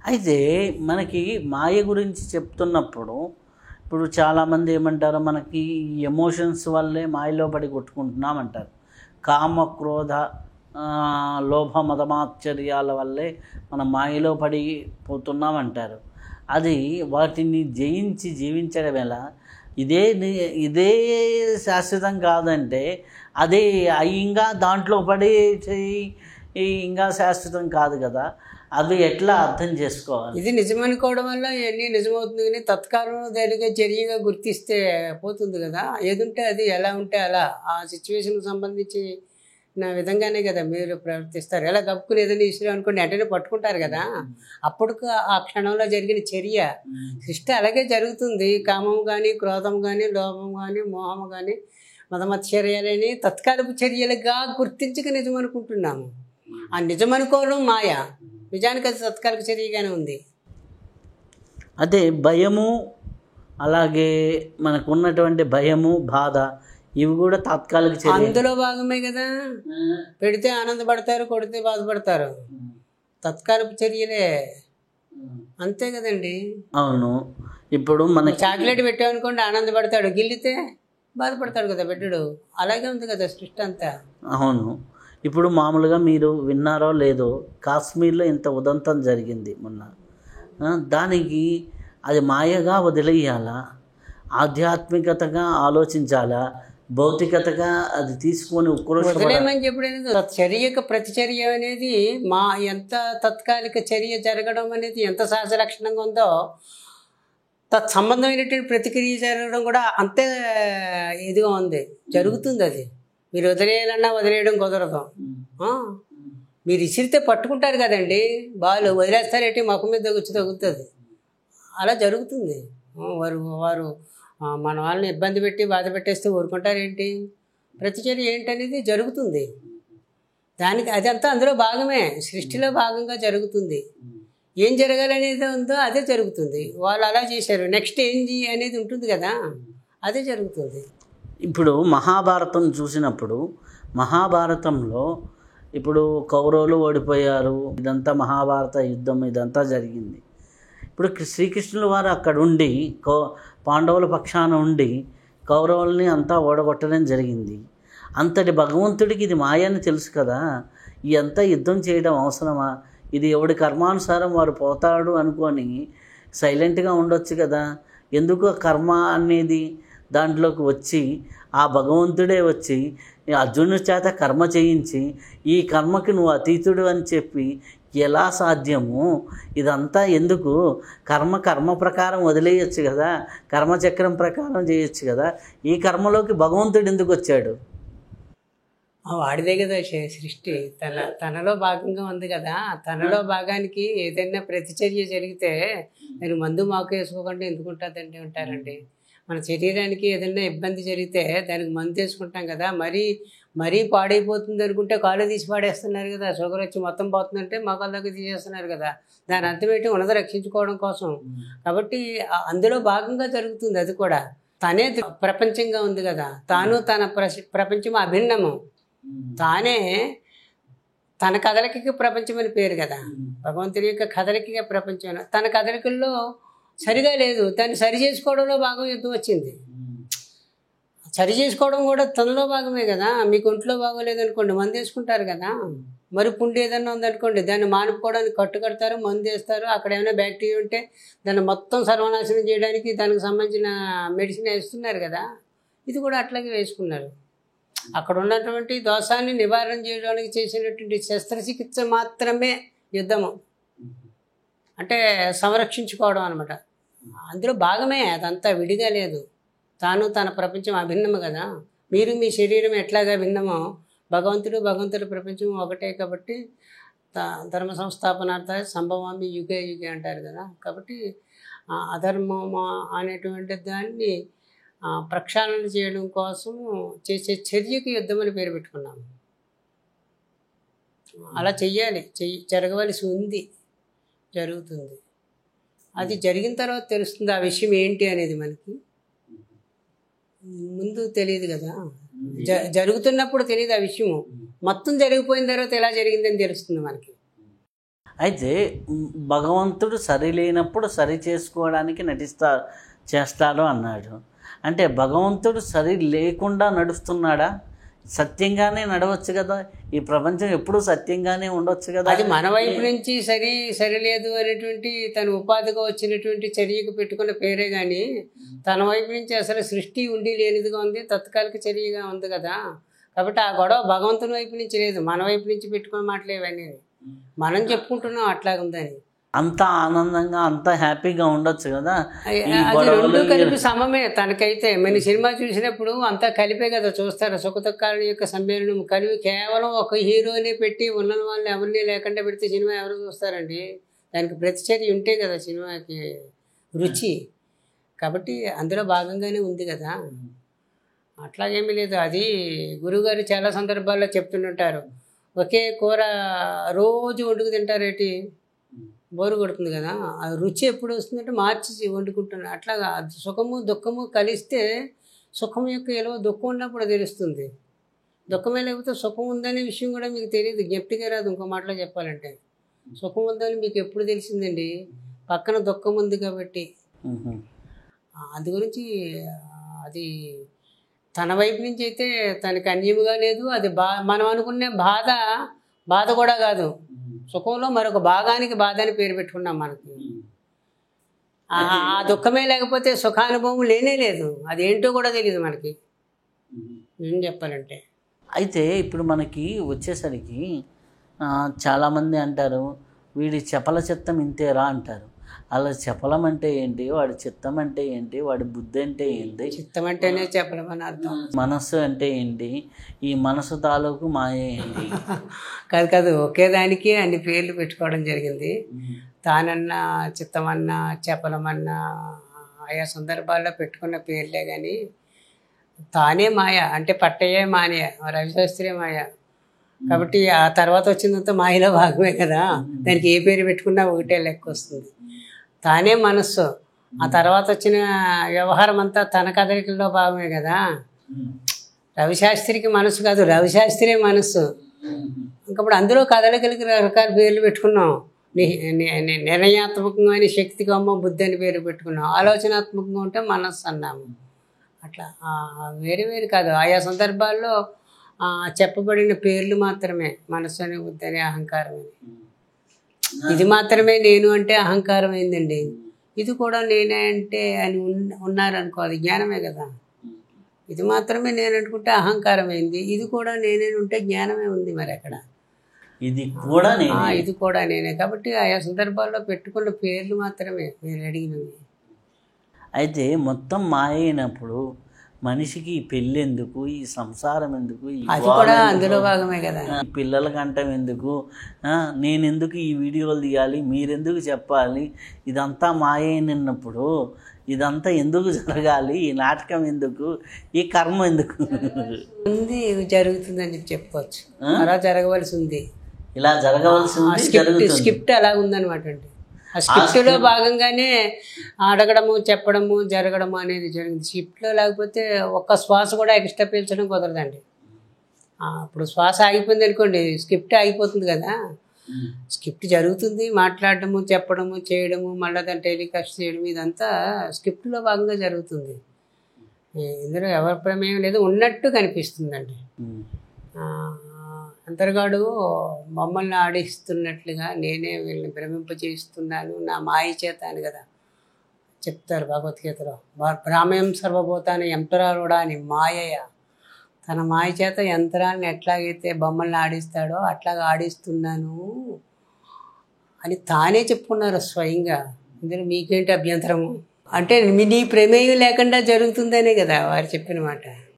అయితే మనకి మాయ గురించి చెప్తున్నప్పుడు ఇప్పుడు చాలామంది ఏమంటారు, మనకి ఎమోషన్స్ వల్లే మాయలో పడి కొట్టుకుంటున్నామంటారు. కామ క్రోధ లోభ మదమాశ్చర్యాల వల్లే మనం మాయలో పడిపోతున్నామంటారు. అది వాటిని జయించి జీవించడం ఎలా? ఇదే శాశ్వతం కాదంటే అదే ఇంకా దాంట్లో పడి ఇంకా శాశ్వతం కాదు కదా. అది ఎట్లా అర్థం చేసుకోవాలి? ఇది నిజమనుకోవడం వల్ల ఇవన్నీ నిజమవుతుంది, కానీ తత్కాలం దానిగా చర్యగా గుర్తిస్తే పోతుంది కదా. ఏదుంటే అది, ఎలా ఉంటే అలా, ఆ సిచ్యువేషన్కి సంబంధించి నా విధంగానే కదా మీరు ప్రవర్తిస్తారు. ఎలా గప్పుకుని ఏదైనా ఇష్టం అనుకోండి వెంటనే పట్టుకుంటారు కదా. అప్పుడు ఆ క్షణంలో జరిగిన చర్య సృష్టి అలాగే జరుగుతుంది. కామం కానీ, క్రోధం కానీ, లోభం కానీ, మోహం కానీ, మదమత్సర్యాలని తత్కాలపు చర్యలుగా గుర్తించక నిజం అనుకుంటున్నాము. ఆ నిజం అనుకోవడం మాయ, నిజానికి అది తత్కాలిక చర్యగానే ఉంది. అదే భయము, అలాగే మనకు ఉన్నటువంటి భయము, బాధ, ఇవి కూడా తాత్కాలిక చర్య. అందులో భాగమే కదా. పెడితే ఆనందపడతారు, కొడితే బాధపడతారు, తత్కాలిక చర్యలే, అంతే కదండి. అవును. ఇప్పుడు మన చాక్లెట్ పెట్టామనుకోండి ఆనందపడతాడు, గిల్లితే బాధపడతాడు కదా పెట్టాడు. అలాగే ఉంది కదా సృష్టి అంతా. అవును. ఇప్పుడు మామూలుగా మీరు విన్నారో లేదో, కాశ్మీర్లో ఇంత ఉదంతం జరిగింది మొన్న. దానికి అది మాయగా వదిలేయాలా, ఆధ్యాత్మికతగా ఆలోచించాలా, భౌతికతగా అది తీసుకొని వదిలేమని చెప్పడం? చర్యకు ప్రతిచర్య అనేది ఎంత తాత్కాలిక చర్య జరగడం అనేది ఎంత సహజ లక్షణంగా ఉందో, తత్సంబంధమైనటువంటి ప్రతిక్రియ జరగడం కూడా అంతే ఇదిగా ఉంది, జరుగుతుంది. అది మీరు వదిలేయాలన్నా వదిలేయడం కుదరదు. మీరు ఇసిరితే పట్టుకుంటారు కదండి, బాలు వదిలేస్తారేంటి, మొక్క మీద తగులుతుంది, అలా జరుగుతుంది. వారు మన వాళ్ళని ఇబ్బంది పెట్టి బాధ పెట్టేస్తే ఊరుకుంటారేంటి? ప్రతిచర్య ఏంటనేది జరుగుతుంది. దానికి అదంతా అందులో భాగమే, సృష్టిలో భాగంగా జరుగుతుంది. ఏం జరగాలనేది ఉందో అదే జరుగుతుంది. వాళ్ళు అలా చేశారు, నెక్స్ట్ ఏం అనేది ఉంటుంది కదా, అదే జరుగుతుంది. ఇప్పుడు మహాభారతం చూసినప్పుడు, మహాభారతంలో ఇప్పుడు కౌరవులు ఓడిపోయారు, ఇదంతా మహాభారత యుద్ధం ఇదంతా జరిగింది. ఇప్పుడు శ్రీకృష్ణుల వారు అక్కడ ఉండి పాండవుల పక్షాన ఉండి కౌరవుల్ని అంతా ఓడగొట్టడం జరిగింది. అంతటి భగవంతుడికి ఇది మాయ అని తెలుసు కదా, ఇదంతా యుద్ధం చేయడం అవసరమా? ఇది ఎవడి కర్మానుసారం వారు పోతాడు అనుకొని సైలెంట్గా ఉండొచ్చు కదా. ఎందుకు కర్మ అనేది దాంట్లోకి వచ్చి ఆ భగవంతుడే వచ్చి అర్జునుడి చేత కర్మ చేయించి ఈ కర్మకి నువ్వు అతీతుడు అని చెప్పి ఎలా సాధ్యము? ఇదంతా ఎందుకు? కర్మ ప్రకారం వదిలేయచ్చు కదా, కర్మచక్రం ప్రకారం చేయొచ్చు కదా. ఈ కర్మలోకి భగవంతుడు ఎందుకు వచ్చాడు? వాడిదే కదా సృష్టి, తనలో భాగంగా ఉంది కదా. తనలో భాగానికి ఏదైనా ప్రతిచర్య జరిగితే నేను మందు మాకు వేసుకోకుండా ఎందుకుంటుందంటే ఉంటారండి. మన శరీరానికి ఏదైనా ఇబ్బంది జరిగితే దానికి మందు వేసుకుంటాం కదా. మరీ పాడైపోతుంది అనుకుంటే కాళ్ళు తీసి పాడేస్తున్నారు కదా. షుగర్ వచ్చి మొత్తం పోతుందంటే మోకాళ్ళకి తీసేస్తున్నారు కదా. దాని అర్థం ఏంటి? ఉన్నది రక్షించుకోవడం కోసం. కాబట్టి అందులో భాగంగా జరుగుతుంది. అది కూడా తనే ప్రపంచంగా ఉంది కదా. తాను తన ప్రపంచం అభిన్నము, తానే తన కదలికకి ప్రపంచం అని పేరు కదా. భగవంతుడి యొక్క కదలికగా ప్రపంచం. తన కదలికల్లో సరిగా లేదు, దాన్ని సరి చేసుకోవడంలో భాగం యుద్ధం వచ్చింది. సరి చేసుకోవడం కూడా తనలో భాగమే కదా. మీకు ఒంట్లో బాగోలేదు అనుకోండి, మందు వేసుకుంటారు కదా. మరి పుండు ఏదన్నా ఉందనుకోండి, దాన్ని మానుకోవడానికి కట్టుకడతారు, మందు వేస్తారు. అక్కడ ఏమైనా బ్యాక్టీరియా ఉంటే దాన్ని మొత్తం సర్వనాశనం చేయడానికి దానికి సంబంధించిన మెడిసిన్ వేస్తున్నారు కదా. ఇది కూడా అట్లాగే వేసుకున్నారు. అక్కడ ఉన్నటువంటి దోషాన్ని నివారణ చేయడానికి చేసినటువంటి శస్త్రచికిత్స మాత్రమే యుద్ధము, అంటే సంరక్షించుకోవడం అనమాట. అందులో భాగమే, అదంతా విడిగా లేదు. తాను తన ప్రపంచం అభిన్నము కదా. మీరు మీ శరీరం ఎట్లాగా భిన్నమో భగవంతుడి ప్రపంచం ఒకటే. కాబట్టి ధర్మ సంస్థాపనార్థ సంభవామి యుగే అంటారు కదా. కాబట్టి అధర్మము అనేటువంటి దాన్ని ప్రక్షాళన చేయడం కోసం చేసే చర్యకి యుద్ధం అని పేరు పెట్టుకున్నాము. అలా చెయ్యాలి, జరగవలసి ఉంది, జరుగుతుంది. అది జరిగిన తర్వాత తెలుస్తుంది ఆ విషయం ఏంటి అనేది. మనకి ముందు తెలియదు కదా, జరుగుతున్నప్పుడు తెలియదు ఆ విషయము. మొత్తం జరిగిపోయిన తర్వాత ఎలా జరిగిందని తెలుస్తుంది మనకి. అయితే భగవంతుడు సరి లేనప్పుడు సరి చేసుకోవడానికి చేస్తాడు అన్నాడు. అంటే భగవంతుడు సరి లేకుండా నడుస్తున్నాడా? సత్యంగానే నడవచ్చు కదా, ఈ ప్రపంచం ఎప్పుడూ సత్యంగానే ఉండొచ్చు కదా. అది మన వైపు నుంచి సరిలేదు అనేటువంటి తన ఉపాధిగా వచ్చినటువంటి చర్యకు పెట్టుకున్న పేరే కానీ తన వైపు నుంచి అసలు సృష్టి ఉండి లేనిదిగా ఉంది, తత్కాలిక చర్యగా ఉంది కదా. కాబట్టి ఆ గొడవ భగవంతుని వైపు నుంచి లేదు, మన వైపు నుంచి పెట్టుకున్న మాటలే ఇవన్నీ. మనం చెప్పుకుంటున్నాం అట్లాగుందని. అంత ఆనందంగా అంత హ్యాపీగా ఉండొచ్చు కదా. అది రెండు కలిపి సమమే తనకైతే. మన సినిమా చూసినప్పుడు అంతా కలిపే కదా చూస్తారు, సుఖ దుఃఖాల యొక్క సమ్మేళనం కలిపి. కేవలం ఒక హీరోని పెట్టి ఉన్న వాళ్ళని ఎవరిని లేకుండా పెడితే సినిమా ఎవరు చూస్తారండి? దానికి ప్రతిచర్య ఉంటే కదా సినిమాకి రుచి. కాబట్టి అందులో భాగంగానే ఉంది కదా, అట్లాగేమీ లేదు. అది గురువుగారు చాలా సందర్భాల్లో చెప్తుంటారు, ఒకే కూర రోజు వండుకు తింటారేటి, బోరు కొడుతుంది కదా. ఆ రుచి ఎప్పుడు వస్తుందంటే మార్చి వండుకుంటున్నారు. అట్లాగా సుఖము దుఃఖము కలిస్తే సుఖం యొక్క విలువ దుఃఖం ఉన్నప్పుడు తెలుస్తుంది. దుఃఖమే లేకపోతే సుఖం ఉందనే విషయం కూడా మీకు తెలియదు, జ్ఞప్తిగా రాదు. ఇంకో మాటలో చెప్పాలంటే సుఖం ఉందని మీకు ఎప్పుడు తెలిసిందండి? పక్కన దుఃఖం ఉంది కాబట్టి. అందు గురించి అది తన వైపు నుంచి అయితే తనకి అన్యముగా లేదు. అది మనం అనుకునే బాధ కూడా కాదు. సుఖంలో మరొక భాగానికి బాధ అని పేరు పెట్టుకున్నాం మనకి. ఆ దుఃఖమే లేకపోతే సుఖానుభవం లేనే లేదు, అదేంటో కూడా తెలియదు మనకి ఏం చెప్పాలంటే. అయితే ఇప్పుడు మనకి వచ్చేసరికి చాలామంది అంటారు, వీడి చపల చిత్తం ఇంతేరా అంటారు. అలా చపలం అంటే ఏంటి, వాడి చిత్తం అంటే ఏంటి, వాడి బుద్ధి అంటే ఏంటి? చిత్తం అంటేనే చెప్పడం అని అర్థం. మనస్సు అంటే ఏంటి, ఈ మనసు తాలూకు మాయ ఏంటి? కాదు, ఒకే దానికి అన్ని పేర్లు పెట్టుకోవడం జరిగింది. తానన్నా చిత్తమన్నా చపలమన్నా ఆయా సందర్భాల్లో పెట్టుకున్న పేర్లే కానీ తానే మాయ. అంటే పట్టయే మాయ, రవిశాస్త్రే మాయ. కాబట్టి ఆ తర్వాత వచ్చినంత మాయలో భాగమే కదా. దానికి ఏ పేరు పెట్టుకున్నా ఒకటే లెక్క వస్తుంది. తానే మనస్సు, ఆ తర్వాత వచ్చిన వ్యవహారం అంతా తన కదలికల్లో భాగమే కదా. రవిశాస్త్రికి మనసు కాదు, రవిశాస్త్రే మనస్సు. ఇంకప్పుడు అందులో కదలికలకి రకరకాల పేర్లు పెట్టుకున్నాం. నిర్ణయాత్మకంగా అని శక్తిగా అమ్మ బుద్ధి అని పేరు పెట్టుకున్నాం. ఆలోచనాత్మకంగా ఉంటే మనస్సు అన్నాము. అట్లా వేరు వేరు కాదు, ఆయా సందర్భాల్లో చెప్పబడిన పేర్లు మాత్రమే. మనస్సు అని, బుద్ధి అని, అహంకారం అని. ఇది మాత్రమే నేను అంటే అహంకారం అయిందండి. ఇది కూడా నేనే అంటే అని ఉన్నారనుకో, అది జ్ఞానమే కదా. ఇది మాత్రమే నేను అనుకుంటే అహంకారం అయింది, ఇది కూడా నేనే ఉంటే జ్ఞానమే ఉంది. మరి అక్కడ ఇది కూడా ఇది కూడా నేనే. కాబట్టి ఆయా సందర్భాల్లో పెట్టుకున్న పేర్లు మాత్రమే మీరు అడిగినవి. అయితే మొత్తం మాయ అయినప్పుడు మనిషికి ఈ పెళ్ళి ఎందుకు, ఈ సంసారం ఎందుకు, అది కూడా అందులో భాగమే కదా. పిల్లల కంటం ఎందుకు, నేను ఎందుకు ఈ వీడియోలు తీయాలి, మీరెందుకు చెప్పాలి, ఇదంతా మాయ అయినప్పుడు ఇదంతా ఎందుకు జరగాలి, ఈ నాటకం ఎందుకు, ఈ కర్మ ఎందుకు ఉంది, జరుగుతుందని చెప్పుకోవచ్చు. అలా జరగవలసి ఉంది, ఇలా జరగవలసి ఉంది. స్క్రిప్ట్ అలా ఉందన్నమాట అండి. ఆ స్క్రిప్ట్లో భాగంగానే అడగడము, చెప్పడము, జరగడము అనేది జరిగింది. స్క్రిప్ట్లో లేకపోతే ఒక్క శ్వాస కూడా ఎక్స్ట్రా పీల్చడం కుదరదండి. ఇప్పుడు శ్వాస ఆగిపోయింది అనుకోండి, స్క్రిప్ట్ ఆగిపోతుంది కదా. స్క్రిప్ట్ జరుగుతుంది, మాట్లాడటము, చెప్పడము, చేయడము, మళ్ళీ దాన్ని టెలికాస్ట్ చేయడం, ఇదంతా స్క్రిప్ట్లో భాగంగా జరుగుతుంది. ఇందులో ఎవరి ప్రమేయం లేదు, ఉన్నట్టు కనిపిస్తుందండి. అంతర్గాడు మమ్మల్ని ఆడిస్తున్నట్లుగా నేనే వీళ్ళని భ్రమింపజేస్తున్నాను నా మాయ చేత అని కదా చెప్తారు భగవద్గీతలో. భ్రామయం సర్వభూతాన్ని యంత్రాలుడా అని మాయయ. తన మాయ చేత యంత్రాన్ని ఎట్లాగైతే బొమ్మల్ని ఆడిస్తాడో అట్లాగా ఆడిస్తున్నాను అని తానే చెప్పుకున్నారు స్వయంగా. ఇందులో మీకేంటి అభ్యంతరము? అంటే నీ ప్రమేయం లేకుండా జరుగుతుందనే కదా వారు చెప్పిన మాట.